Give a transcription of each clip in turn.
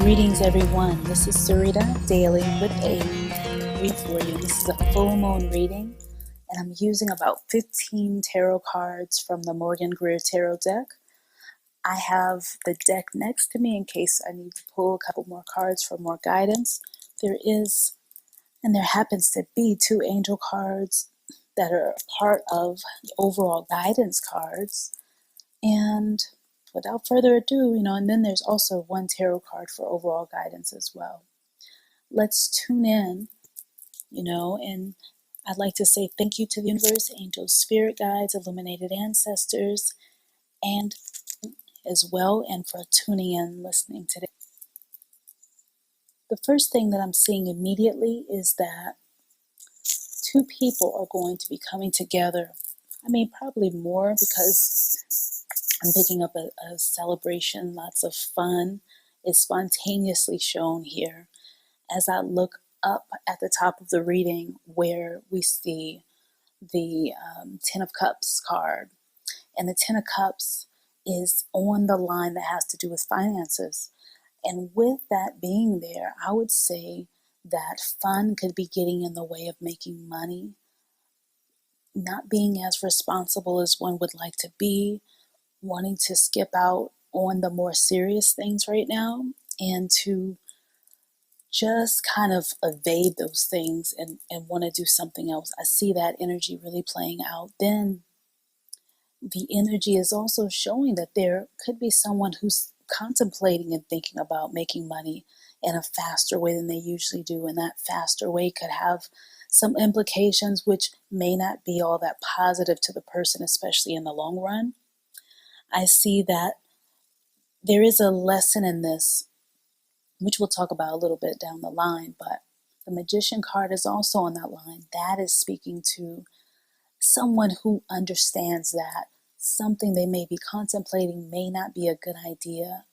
Greetings, everyone. This is Sarita Daily with a read for you. This is a full moon reading, and I'm using about 15 tarot cards from the Morgan Greer Tarot deck. I have the deck next to me in case I need to pull a couple more cards for more guidance. There happens to be 2 angel cards that are part of the overall guidance cards. And without further ado, and then there's also 1 tarot card for overall guidance as well. Let's tune in, and I'd like to say thank you to the universe, angels, spirit guides, illuminated ancestors, and as well, and for tuning in, listening today. The first thing that I'm seeing immediately is that 2 people are going to be coming together. Probably more because I'm picking up a celebration, lots of fun is spontaneously shown here. As I look up at the top of the reading where we see the 10 of Cups card, and the 10 of Cups is on the line that has to do with finances. And with that being there, I would say that fun could be getting in the way of making money, not being as responsible as one would like to be, wanting to skip out on the more serious things right now and to just kind of evade those things and want to do something else. I see that energy really playing out. Then the energy is also showing that there could be someone who's contemplating and thinking about making money in a faster way than they usually do, and that faster way could have some implications which may not be all that positive to the person, especially in the long run. I see that there is a lesson in this, which we'll talk about a little bit down the line, but the Magician card is also on that line. That is speaking to someone who understands that something they may be contemplating may not be a good idea,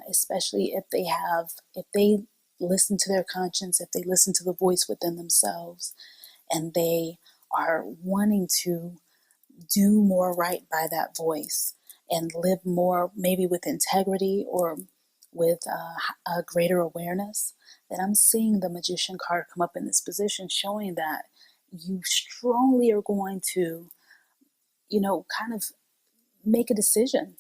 especially if they listen to their conscience, if they listen to the voice within themselves, and they are wanting to do more right by that voice and live more maybe with integrity or with a greater awareness. Then I'm seeing the Magician card come up in this position, showing that you strongly are going to, kind of make a decision,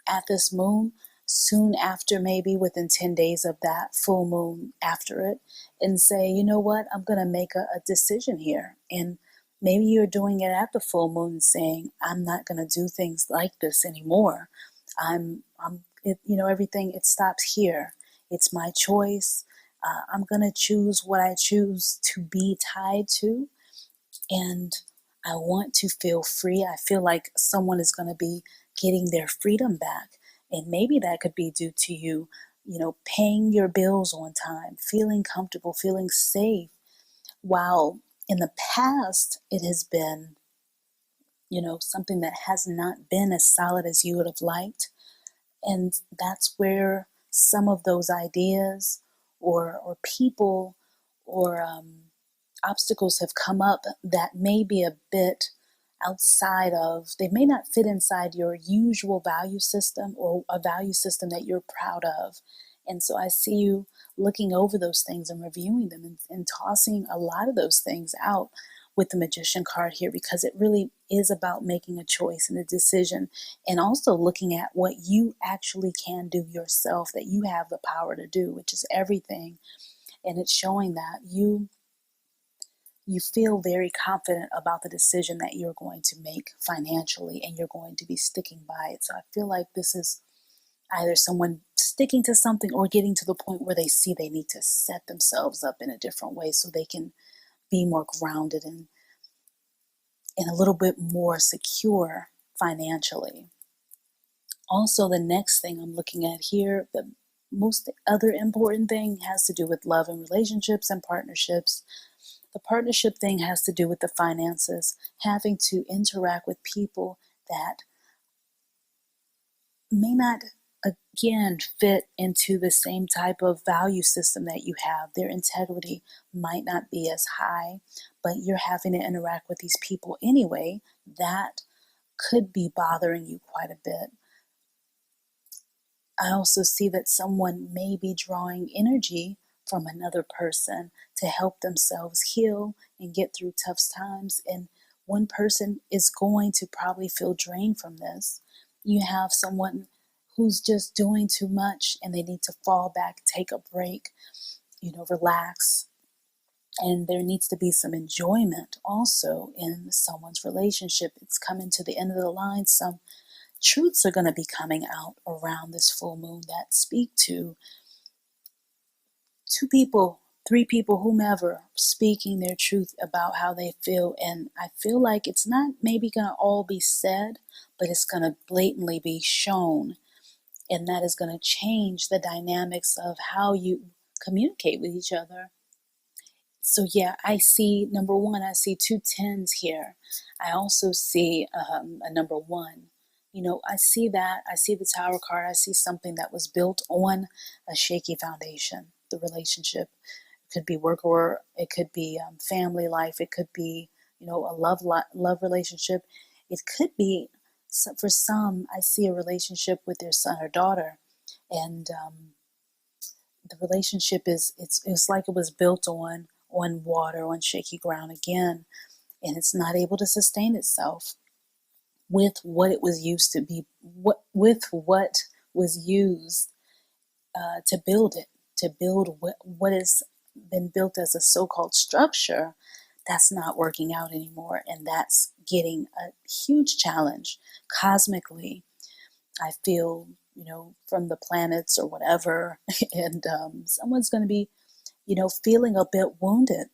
at this moon, soon after, maybe within 10 days of that full moon after it, and say, you know what, I'm going to make a decision here. And maybe you're doing it at the full moon, saying, I'm not going to do things like this anymore. Everything, it stops here. It's my choice. I'm going to choose what I choose to be tied to. And I want to feel free. I feel like someone is going to be getting their freedom back. And maybe that could be due to you, paying your bills on time, feeling comfortable, feeling safe. While in the past, it has been, something that has not been as solid as you would have liked. And that's where some of those ideas or people or obstacles have come up that may be a bit outside of, they may not fit inside your usual value system or a value system that you're proud of. And so I see you looking over those things and reviewing them and tossing a lot of those things out with the Magician card here, because it really is about making a choice and a decision, and also looking at what you actually can do yourself, that you have the power to do, which is everything. And it's showing that you feel very confident about the decision that you're going to make financially, and you're going to be sticking by it. So I feel like this is either someone sticking to something or getting to the point where they see they need to set themselves up in a different way so they can be more grounded and a little bit more secure financially. Also, the next thing I'm looking at here, the most other important thing, has to do with love and relationships and partnerships. The partnership thing has to do with the finances, having to interact with people that may not, again, fit into the same type of value system that you have. Their integrity might not be as high, but you're having to interact with these people anyway. That could be bothering you quite a bit. I also see that someone may be drawing energy from another person to help themselves heal and get through tough times. And one person is going to probably feel drained from this. You have someone who's just doing too much and they need to fall back, take a break, relax. And there needs to be some enjoyment also in someone's relationship. It's coming to the end of the line. Some truths are going to be coming out around this full moon that speak to two people, three people, whomever, speaking their truth about how they feel. And I feel like it's not maybe going to all be said, but it's going to blatantly be shown. And that is going to change the dynamics of how you communicate with each other. So yeah, I see number one, I see two tens here. I also see a number one. I see that. I see the Tower card. I see something that was built on a shaky foundation. The relationship, it could be work, or it could be family life. It could be a love relationship. It could be, for some, I see a relationship with their son or daughter, and the relationship it's like it was built on water, on shaky ground again, and it's not able to sustain itself with what it was used to be, with what was used to build it, to build what has been built as a so-called structure. That's not working out anymore, and that's getting a huge challenge cosmically. I feel, from the planets or whatever, and someone's going to be, feeling a bit wounded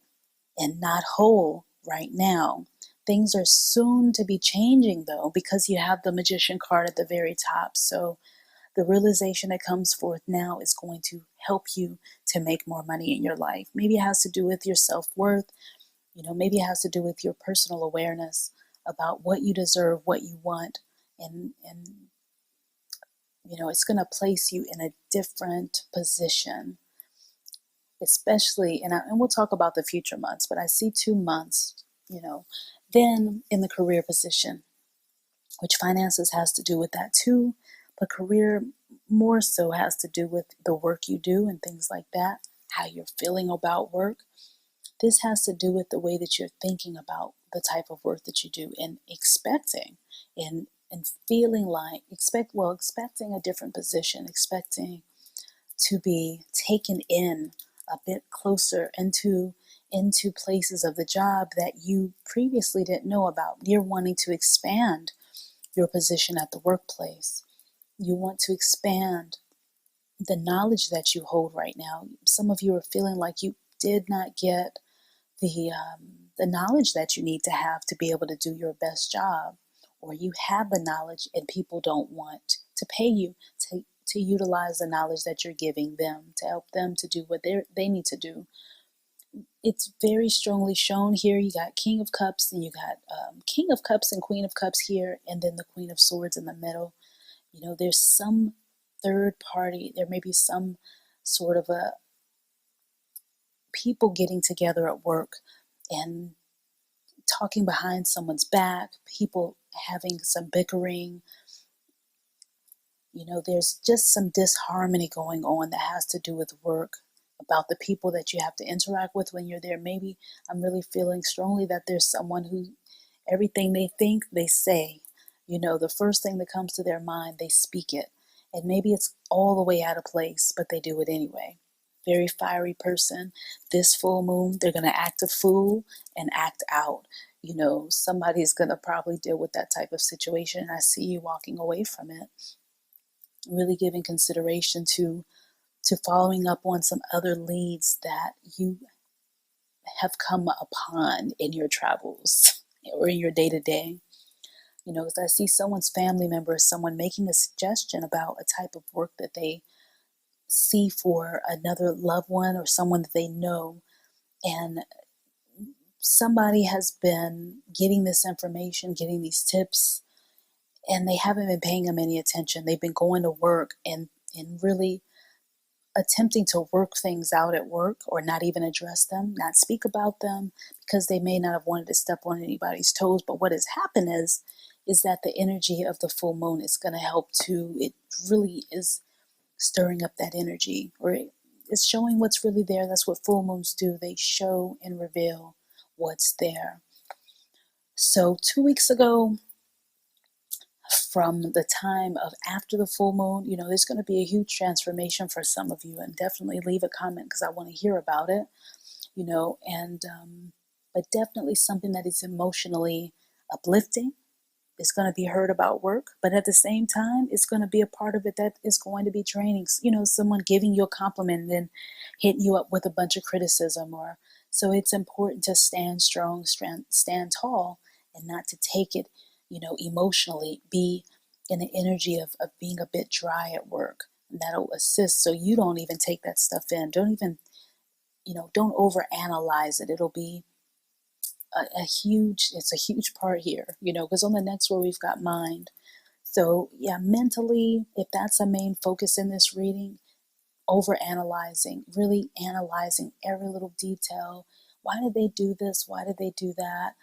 and not whole right now. Things are soon to be changing, though, because you have the Magician card at the very top. So the realization that comes forth now is going to help you to make more money in your life. Maybe it has to do with your self-worth. Maybe it has to do with your personal awareness about what you deserve, what you want, and it's going to place you in a different position, especially, and we'll talk about the future months, but I see 2 months, then in the career position, which finances has to do with that too, but career more so has to do with the work you do and things like that, how you're feeling about work. This has to do with the way that you're thinking about the type of work that you do and expecting and feeling like expecting a different position, expecting to be taken in a bit closer into places of the job that you previously didn't know about. You're wanting to expand your position at the workplace. You want to expand the knowledge that you hold right now. Some of you are feeling like you did not get the knowledge that you need to have to be able to do your best job, or you have the knowledge and people don't want to pay you to utilize the knowledge that you're giving them to help them to do what they need to do. It's very strongly shown here. You got King of Cups, and you got King of Cups and Queen of Cups here, and then the Queen of Swords in the middle. There's some third party. There may be some sort of a people getting together at work and talking behind someone's back, people having some bickering. There's just some disharmony going on that has to do with work, about the people that you have to interact with when you're there. Maybe I'm really feeling strongly that there's someone who everything they think, they say. The first thing that comes to their mind, they speak it. And maybe it's all the way out of place, but they do it anyway. Very fiery person. This full moon, they're going to act a fool and act out. Somebody's going to probably deal with that type of situation. I see you walking away from it. Really giving consideration to following up on some other leads that you have come upon in your travels or in your day-to-day. As I see someone's family member, someone making a suggestion about a type of work that they see for another loved one or someone that they know, and somebody has been getting this information, getting these tips, and they haven't been paying them any attention. They've been going to work and really attempting to work things out at work, or not even address them, not speak about them, because they may not have wanted to step on anybody's toes. But what has happened is that the energy of the full moon is going to help to, it really is stirring up that energy, or it's showing what's really there. That's what full moons do. They show and reveal what's there. So 2 weeks ago, from the time of after the full moon, there's going to be a huge transformation for some of you, and definitely leave a comment because I want to hear about it, and but definitely something that is emotionally uplifting. It's going to be heard about work, but at the same time, it's going to be a part of it that is going to be training. Someone giving you a compliment and then hitting you up with a bunch of criticism, or so it's important to stand strong, stand tall, and not to take it, emotionally. Be in the energy of being a bit dry at work, and that'll assist. So you don't even take that stuff in. Don't even, don't overanalyze it. It'll be it's a huge part here, because on the next row we've got mind. So yeah, mentally, if that's a main focus in this reading, over analyzing, really analyzing every little detail. Why did they do this? Why did they do that?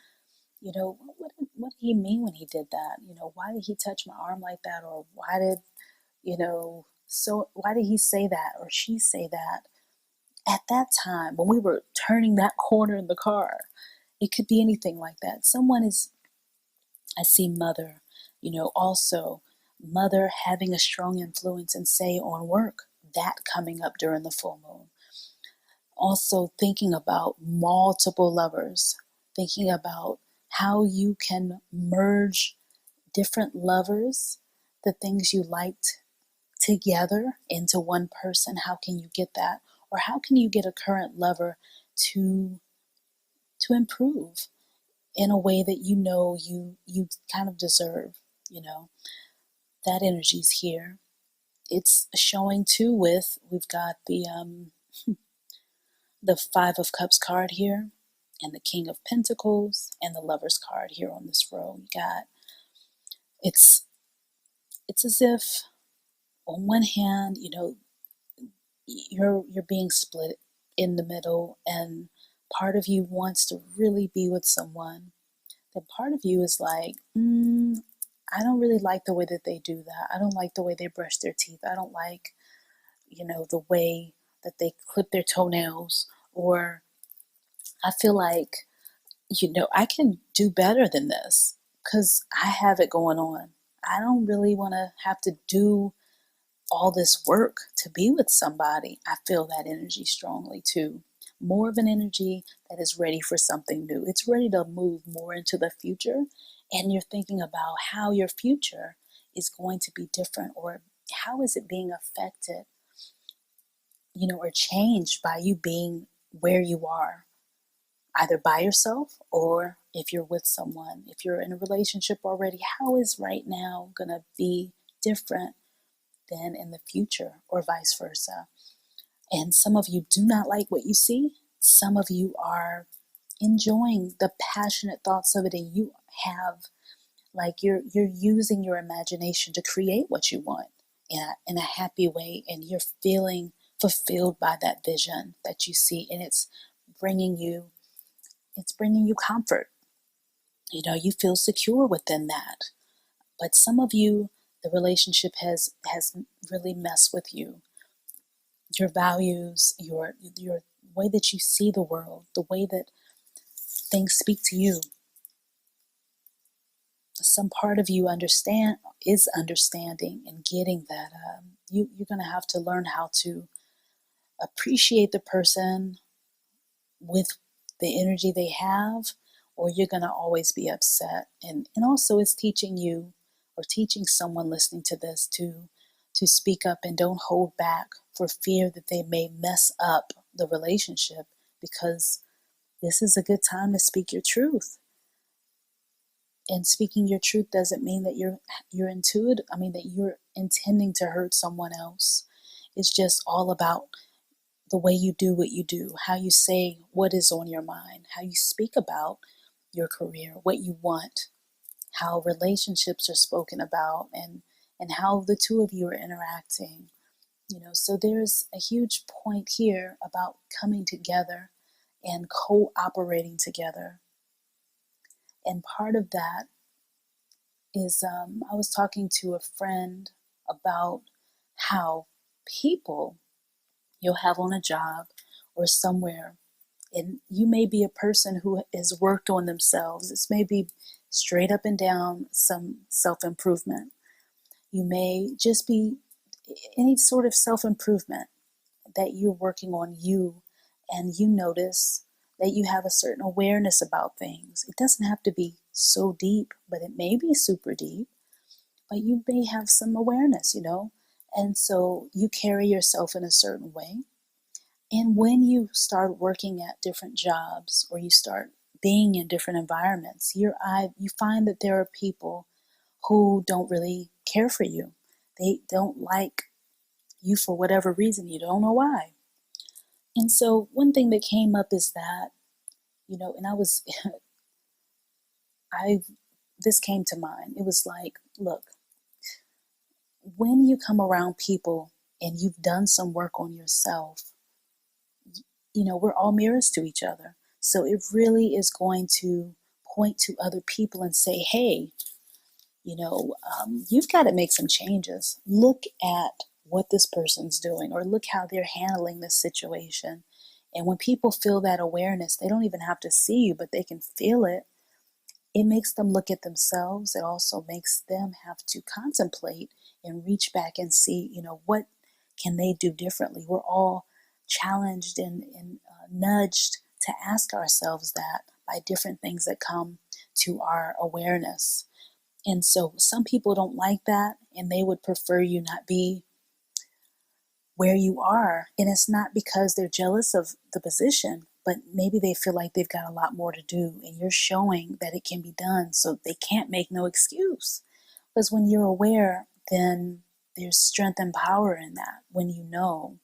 What did he mean when he did that? Why did he touch my arm like that? Or why did he say that or she say that at that time when we were turning that corner in the car? It could be anything like that. I see mother, also mother having a strong influence and say on work, that coming up during the full moon. Also thinking about multiple lovers, thinking about how you can merge different lovers, the things you liked together into one person. How can you get that? Or how can you get a current lover to improve in a way that you kind of deserve, that energy's here. It's showing too we've got the Five of Cups card here, and the King of Pentacles, and the Lover's card here on this row. You got, it's as if on one hand, you're being split in the middle, and part of you wants to really be with someone. Then part of you is like, I don't really like the way that they do that. I don't like the way they brush their teeth. I don't like, the way that they clip their toenails. Or I feel like, I can do better than this because I have it going on. I don't really want to have to do all this work to be with somebody. I feel that energy strongly too. More of an energy that is ready for something new. It's ready to move more into the future, and you're thinking about how your future is going to be different, or how is it being affected, or changed by you being where you are, either by yourself or if you're with someone. If you're in a relationship already, how is right now going to be different than in the future, or vice versa? And some of you do not like what you see. Some of you are enjoying the passionate thoughts of it, and you have, like, you're using your imagination to create what you want in a happy way, and you're feeling fulfilled by that vision that you see, and it's bringing you comfort. You feel secure within that. But some of you, the relationship has really messed with you. Your values, your way that you see the world, the way that things speak to you. Some part of you is understanding and getting that you're going to have to learn how to appreciate the person with the energy they have, or you're going to always be upset. And also it's teaching you, or teaching someone listening to this, to speak up and don't hold back for fear that they may mess up the relationship, because this is a good time to speak your truth. And speaking your truth doesn't mean that you're intuitive. I mean that you're intending to hurt someone else. It's just all about the way you do what you do, how you say what is on your mind, how you speak about your career, what you want, how relationships are spoken about, and how the two of you are interacting. So there's a huge point here about coming together and cooperating together. And part of that is I was talking to a friend about how people you'll have on a job or somewhere. And you may be a person who has worked on themselves. This may be straight up and down some self-improvement. You may just be any sort of self-improvement that you're working on you, and you notice that you have a certain awareness about things. It doesn't have to be so deep, but it may be super deep, but you may have some awareness, and so you carry yourself in a certain way. And when you start working at different jobs or you start being in different environments, you find that there are people who don't really care for you. They don't like you for whatever reason. You don't know why. And so one thing that came up is that, and this came to mind. It was like, look, when you come around people and you've done some work on yourself, we're all mirrors to each other. So it really is going to point to other people and say, hey, you've got to make some changes. Look at what this person's doing, or look how they're handling this situation. And when people feel that awareness, they don't even have to see you, but they can feel it. It makes them look at themselves. It also makes them have to contemplate and reach back and see, what can they do differently. We're all challenged and nudged to ask ourselves that by different things that come to our awareness. And so some people don't like that, and they would prefer you not be where you are. And it's not because they're jealous of the position, but maybe they feel like they've got a lot more to do, and you're showing that it can be done, so they can't make no excuse. Because when you're aware, then there's strength and power in that, when you know.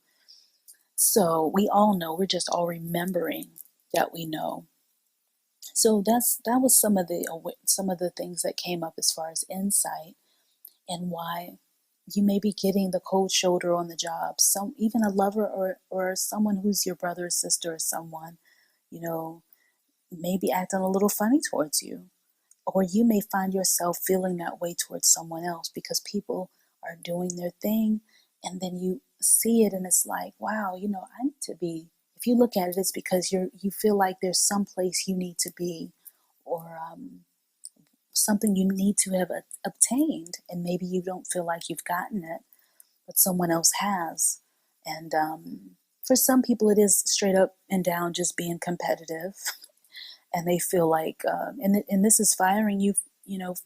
So we all know, we're just all remembering that we know. So that was some of the things that came up as far as insight, and why you may be getting the cold shoulder on the job. Even a lover or someone who's your brother or sister or someone, may be acting a little funny towards you. Or you may find yourself feeling that way towards someone else because people are doing their thing, and then you see it and it's like, wow, I need to be. If you look at it, it's because you feel like there's some place you need to be, or something you need to have obtained, and maybe you don't feel like you've gotten it, but someone else has. And for some people, it is straight up and down just being competitive, and they feel like, and this is firing you,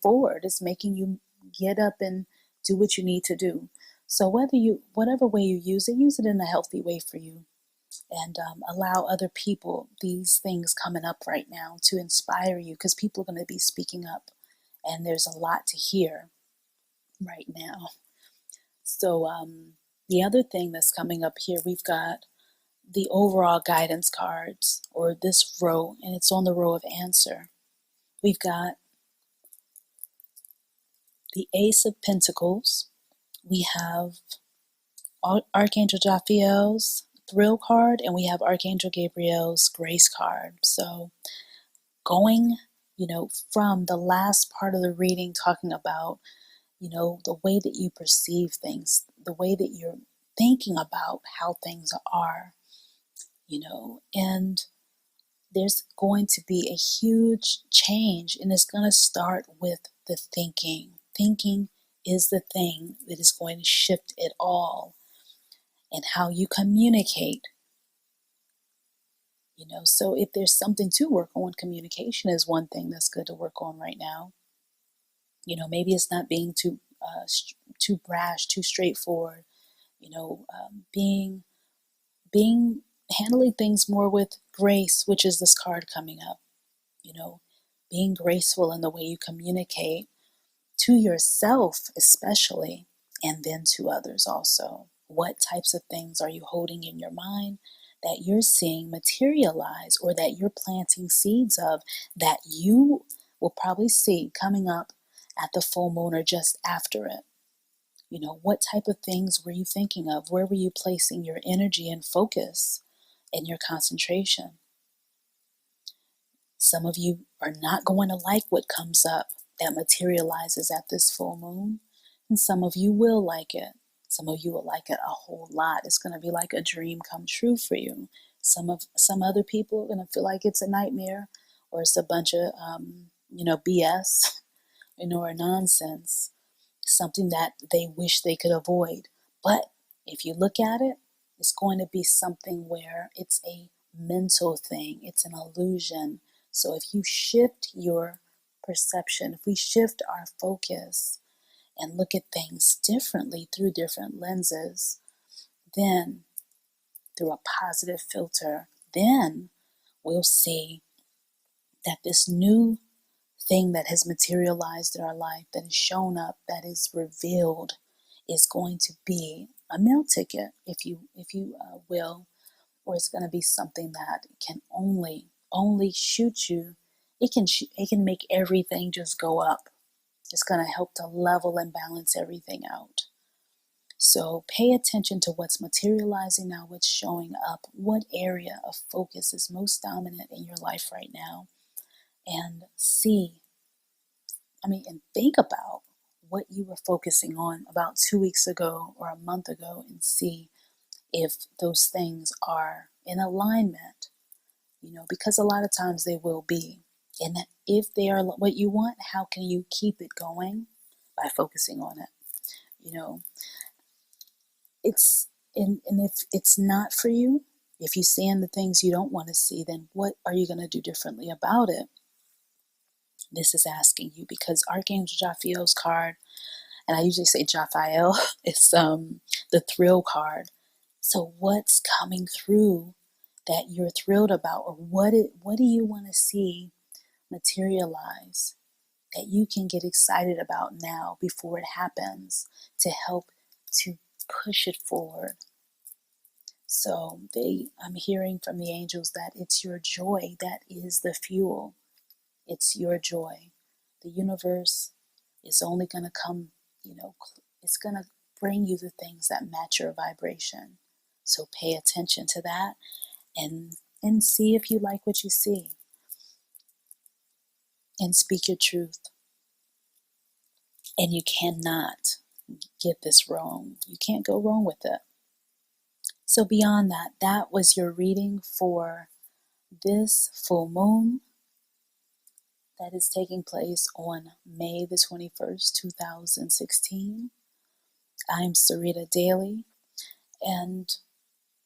forward. It's making you get up and do what you need to do. So whatever way you use it in a healthy way for you, and allow other people, these things coming up right now, to inspire you, because people are going to be speaking up, and there's a lot to hear right now. So the other thing that's coming up here, we've got the overall guidance cards, or this row, and it's on the row of answer. We've got the Ace of Pentacles. We have Archangel Raphael's Thrill card, and we have Archangel Gabriel's Grace card. So going, from the last part of the reading, talking about, the way that you perceive things, the way that you're thinking about how things are, and there's going to be a huge change, and it's going to start with the thinking. Thinking is the thing that is going to shift it all, and how you communicate. So if there's something to work on, communication is one thing that's good to work on right now. Maybe it's not being too brash, too straightforward. Being handling things more with grace, which is this card coming up. Being graceful in the way you communicate to yourself, especially, and then to others also. What types of things are you holding in your mind that you're seeing materialize, or that you're planting seeds of, that you will probably see coming up at the full moon or just after it? What type of things were you thinking of? Where were you placing your energy and focus and your concentration? Some of you are not going to like what comes up that materializes at this full moon, and some of you will like it. Some of you will like it a whole lot. It's going to be like a dream come true for you. Some other people are going to feel like it's a nightmare, or it's a bunch of BS, or nonsense, something that they wish they could avoid. But if you look at it, it's going to be something where it's a mental thing, it's an illusion. So if you shift your perception, if we shift our focus and look at things differently through different lenses, then through a positive filter, then we'll see that this new thing that has materialized in our life, that has shown up, that is revealed, is going to be a meal ticket, if you will, or it's going to be something that can only shoot you. It can make everything just go up. It's going to help to level and balance everything out. So pay attention to what's materializing now, what's showing up, what area of focus is most dominant in your life right now, and and think about what you were focusing on about 2 weeks ago or a month ago, and see if those things are in alignment, because a lot of times they will be. And if they are what you want, how can you keep it going? By focusing on it. And if it's not for you, if you see the things you don't want to see, then what are you going to do differently about it? This is asking you, because Archangel Jophiel's card, and I usually say Jophiel, it's the thrill card. So what's coming through that you're thrilled about, or what do you want to see materialize that you can get excited about now before it happens, to help to push it forward? So I'm hearing from the angels that it's your joy that is the fuel. It's your joy. The universe is only going to come, it's going to bring you the things that match your vibration. So pay attention to that and see if you like what you see. And speak your truth. And you cannot get this wrong. You can't go wrong with it. So beyond that, that was your reading for this full moon that is taking place on May the 21st, 2016. I'm Sarita Daly, and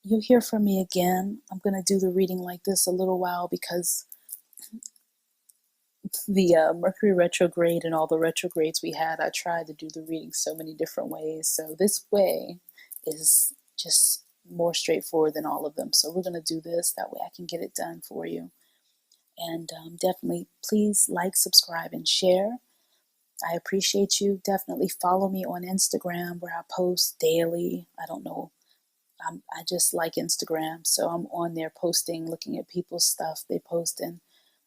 you'll hear from me again. I'm going to do the reading like this a little while, because the Mercury retrograde and all the retrogrades we had, I tried to do the reading so many different ways. So this way is just more straightforward than all of them. So we're going to do this. That way I can get it done for you. And definitely, please like, subscribe, and share. I appreciate you. Definitely follow me on Instagram, where I post daily. I don't know. I just like Instagram. So I'm on there posting, looking at people's stuff they post, and,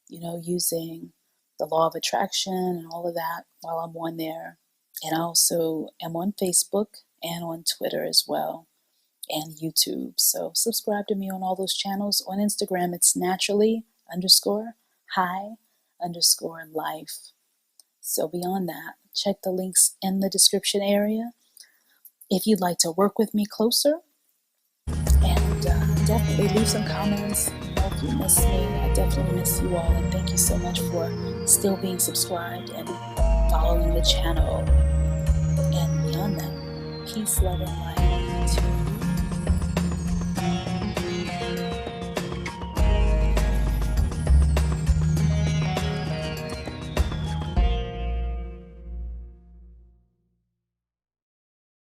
using the law of attraction and all of that while I'm on there. And I also am on Facebook and on Twitter as well, and YouTube. So subscribe to me on all those channels. On Instagram, it's naturally_high_life. So beyond that, check the links in the description area if you'd like to work with me closer. And definitely leave some comments. If you miss me, I definitely miss you all. And thank you so much for still being subscribed and following the channel. And beyond that, peace, love, and light to you.